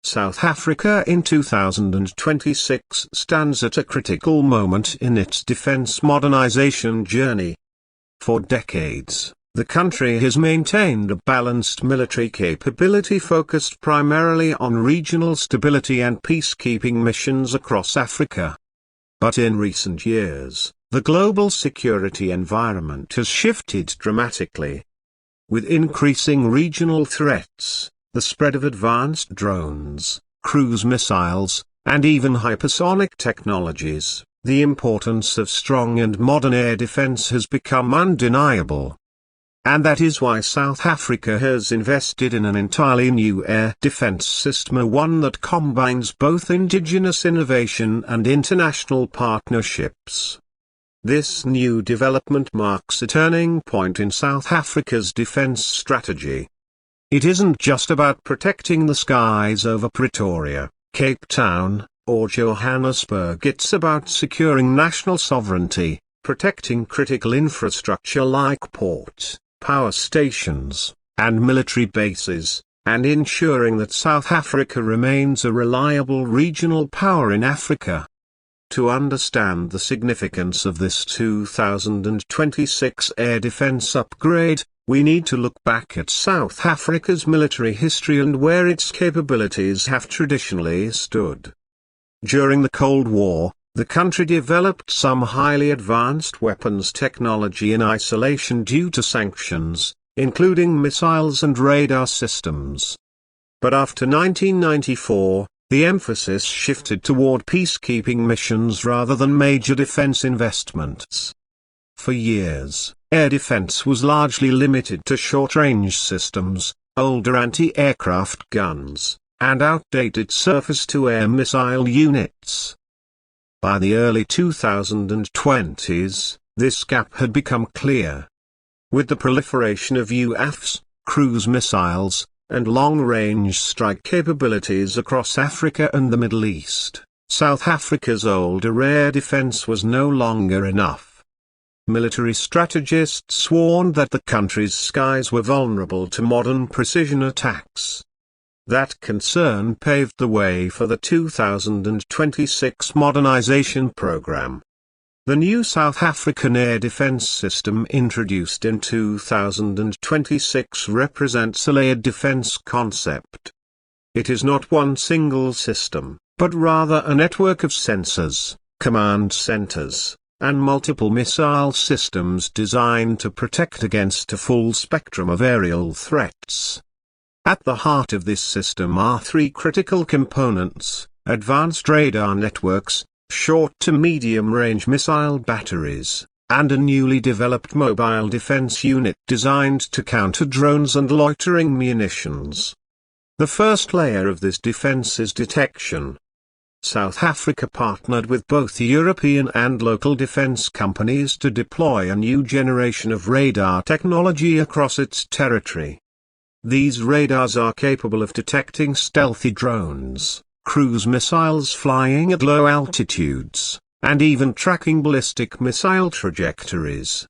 South Africa in 2026 stands at a critical moment in its defense modernization journey. For decades, the country has maintained a balanced military capability focused primarily on regional stability and peacekeeping missions across Africa. But in recent years, the global security environment has shifted dramatically. With increasing regional threats, the spread of advanced drones, cruise missiles, and even hypersonic technologies, the importance of strong and modern air defense has become undeniable. And that is why South Africa has invested in an entirely new air defense system, one that combines both indigenous innovation and international partnerships. This new development marks a turning point in South Africa's defense strategy. It isn't just about protecting the skies over Pretoria, Cape Town, or Johannesburg. It's about securing national sovereignty, protecting critical infrastructure like ports, power stations, and military bases, and ensuring that South Africa remains a reliable regional power in Africa. To understand the significance of this 2026 air defense upgrade, we need to look back at South Africa's military history and where its capabilities have traditionally stood. During the Cold War, the country developed some highly advanced weapons technology in isolation due to sanctions, including missiles and radar systems. But after 1994, the emphasis shifted toward peacekeeping missions rather than major defense investments. For years, air defense was largely limited to short-range systems, older anti-aircraft guns, and outdated surface-to-air missile units. By the early 2020s, this gap had become clear. With the proliferation of UAVs, cruise missiles, and long-range strike capabilities across Africa and the Middle East, South Africa's older air defense was no longer enough. Military strategists warned that the country's skies were vulnerable to modern precision attacks. That concern paved the way for the 2026 modernization program. The new South African air defense system introduced in 2026 represents a layered defense concept. It is not one single system, but rather a network of sensors, command centers, and multiple missile systems designed to protect against a full spectrum of aerial threats. At the heart of this system are three critical components: advanced radar networks, short to medium-range missile batteries, and a newly developed mobile defense unit designed to counter drones and loitering munitions. The first layer of this defense is detection. South Africa partnered with both European and local defense companies to deploy a new generation of radar technology across its territory. These radars are capable of detecting stealthy drones, cruise missiles flying at low altitudes, and even tracking ballistic missile trajectories.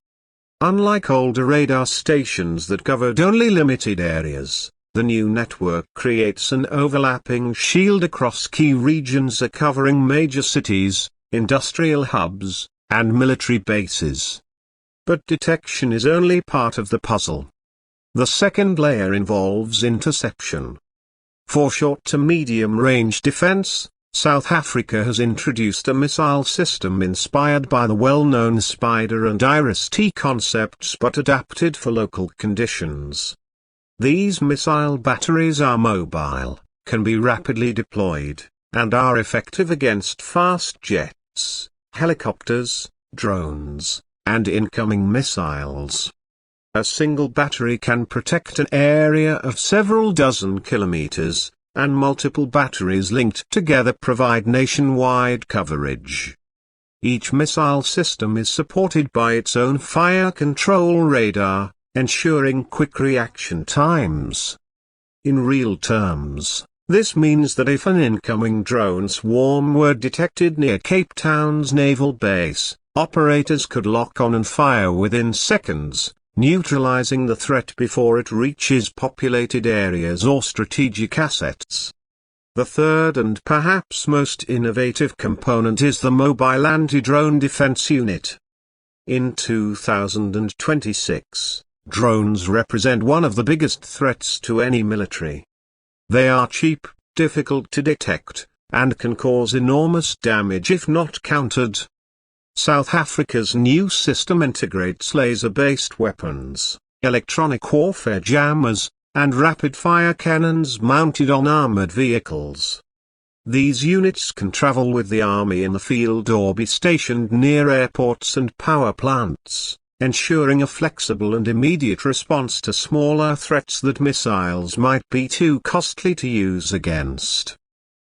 Unlike older radar stations that covered only limited areas, the new network creates an overlapping shield across key regions covering major cities, industrial hubs, and military bases. But detection is only part of the puzzle. The second layer involves interception. For short to medium-range defense, South Africa has introduced a missile system inspired by the well-known Spider and Iris-T concepts but adapted for local conditions. These missile batteries are mobile, can be rapidly deployed, and are effective against fast jets, helicopters, drones, and incoming missiles. A single battery can protect an area of several dozen kilometers, and multiple batteries linked together provide nationwide coverage. Each missile system is supported by its own fire control radar, ensuring quick reaction times. In real terms, this means that if an incoming drone swarm were detected near Cape Town's naval base, operators could lock on and fire within seconds, neutralizing the threat before it reaches populated areas or strategic assets. The third and perhaps most innovative component is the Mobile Anti-Drone Defense Unit. In 2026, drones represent one of the biggest threats to any military. They are cheap, difficult to detect, and can cause enormous damage if not countered. South Africa's new system integrates laser-based weapons, electronic warfare jammers, and rapid-fire cannons mounted on armored vehicles. These units can travel with the army in the field or be stationed near airports and power plants, ensuring a flexible and immediate response to smaller threats that missiles might be too costly to use against.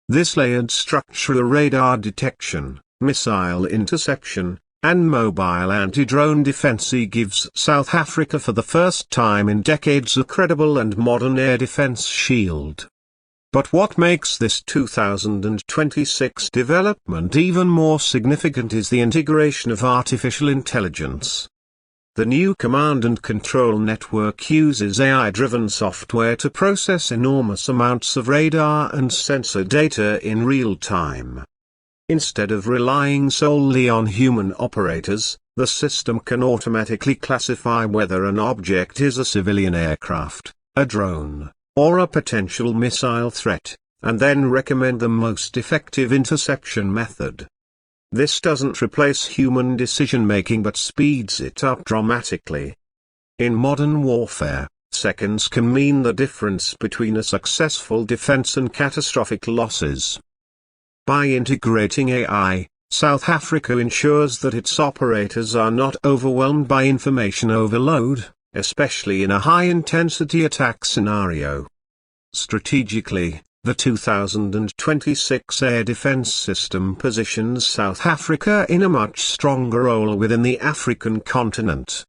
This layered structure, radar detection, missile interception, and mobile anti-drone defense, gives South Africa for the first time in decades a credible and modern air defense shield. But what makes this 2026 development even more significant is the integration of artificial intelligence. The new command and control network uses AI-driven software to process enormous amounts of radar and sensor data in real time. Instead of relying solely on human operators, the system can automatically classify whether an object is a civilian aircraft, a drone, or a potential missile threat, and then recommend the most effective interception method. This doesn't replace human decision-making but speeds it up dramatically. In modern warfare, seconds can mean the difference between a successful defense and catastrophic losses. By integrating AI, South Africa ensures that its operators are not overwhelmed by information overload, especially in a high-intensity attack scenario. Strategically, the 2026 air defense system positions South Africa in a much stronger role within the African continent.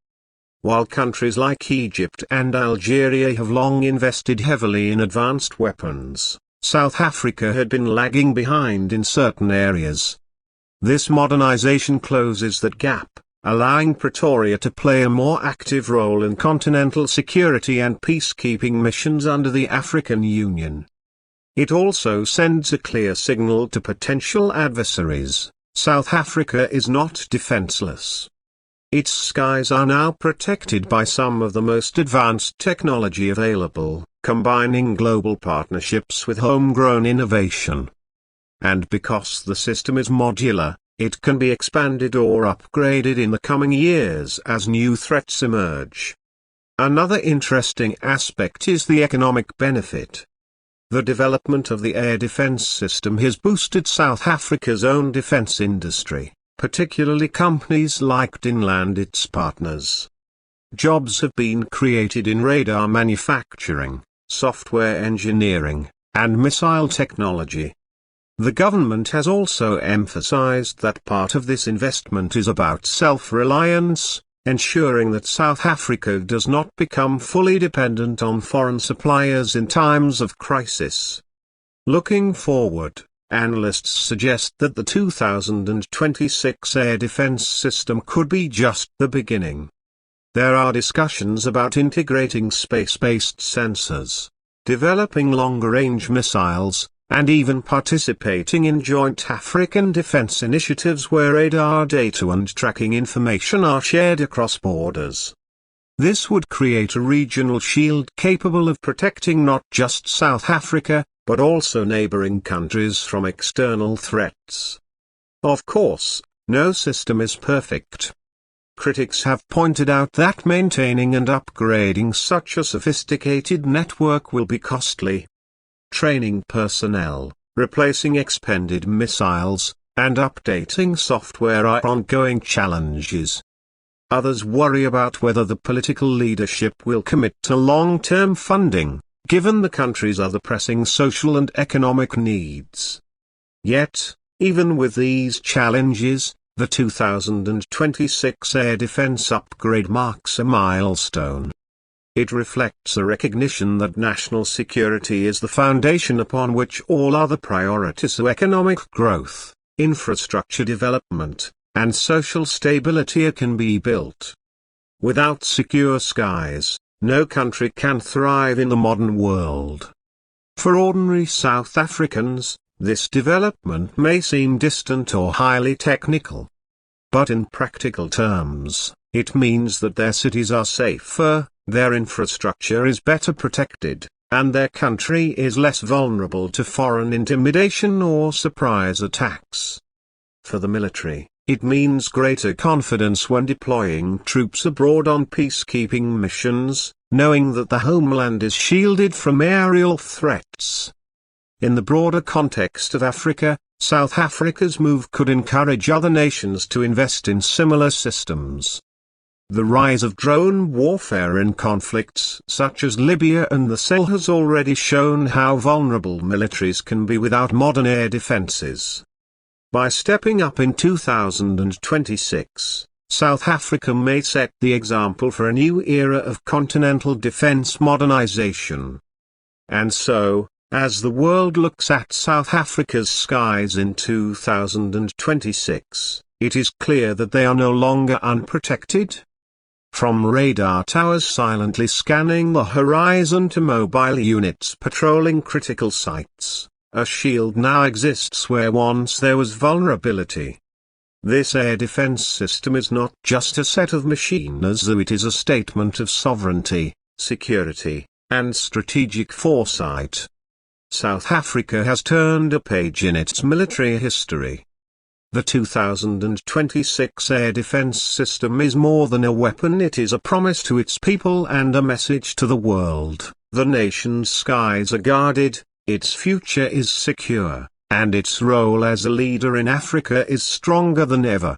While countries like Egypt and Algeria have long invested heavily in advanced weapons, South Africa had been lagging behind in certain areas. This modernization closes that gap, allowing Pretoria to play a more active role in continental security and peacekeeping missions under the African Union. It also sends a clear signal to potential adversaries: South Africa is not defenseless. Its skies are now protected by some of the most advanced technology available, combining global partnerships with homegrown innovation. And because the system is modular, it can be expanded or upgraded in the coming years as new threats emerge. Another interesting aspect is the economic benefit. The development of the air defense system has boosted South Africa's own defense industry, particularly companies like and its partners. Jobs have been created in radar manufacturing, software engineering, and missile technology. The government has also emphasized that part of this investment is about self-reliance, ensuring that South Africa does not become fully dependent on foreign suppliers in times of crisis. Looking forward, analysts suggest that the 2026 air defense system could be just the beginning. There are discussions about integrating space-based sensors, developing longer-range missiles, and even participating in joint African defense initiatives where radar data and tracking information are shared across borders. This would create a regional shield capable of protecting not just South Africa, but also neighboring countries from external threats. Of course, no system is perfect. Critics have pointed out that maintaining and upgrading such a sophisticated network will be costly. Training personnel, replacing expended missiles, and updating software are ongoing challenges. Others worry about whether the political leadership will commit to long-term funding, given the country's other pressing social and economic needs. Yet, even with these challenges, the 2026 air defense upgrade marks a milestone. It reflects a recognition that national security is the foundation upon which all other priorities of economic growth, infrastructure development, and social stability can be built. Without secure skies, no country can thrive in the modern world. For ordinary South Africans, this development may seem distant or highly technical. But in practical terms, it means that their cities are safer, their infrastructure is better protected, and their country is less vulnerable to foreign intimidation or surprise attacks. For the military, it means greater confidence when deploying troops abroad on peacekeeping missions, knowing that the homeland is shielded from aerial threats. In the broader context of Africa, South Africa's move could encourage other nations to invest in similar systems. The rise of drone warfare in conflicts such as Libya and the Sahel has already shown how vulnerable militaries can be without modern air defenses. By stepping up in 2026, South Africa may set the example for a new era of continental defense modernization. And so, as the world looks at South Africa's skies in 2026, it is clear that they are no longer unprotected. From radar towers silently scanning the horizon to mobile units patrolling critical sites, a shield now exists where once there was vulnerability. This air defense system is not just a set of machines, though it is a statement of sovereignty, security, and strategic foresight. South Africa has turned a page in its military history. The 2026 air defense system is more than a weapon, it is a promise to its people and a message to the world. The nation's skies are guarded, its future is secure, and its role as a leader in Africa is stronger than ever.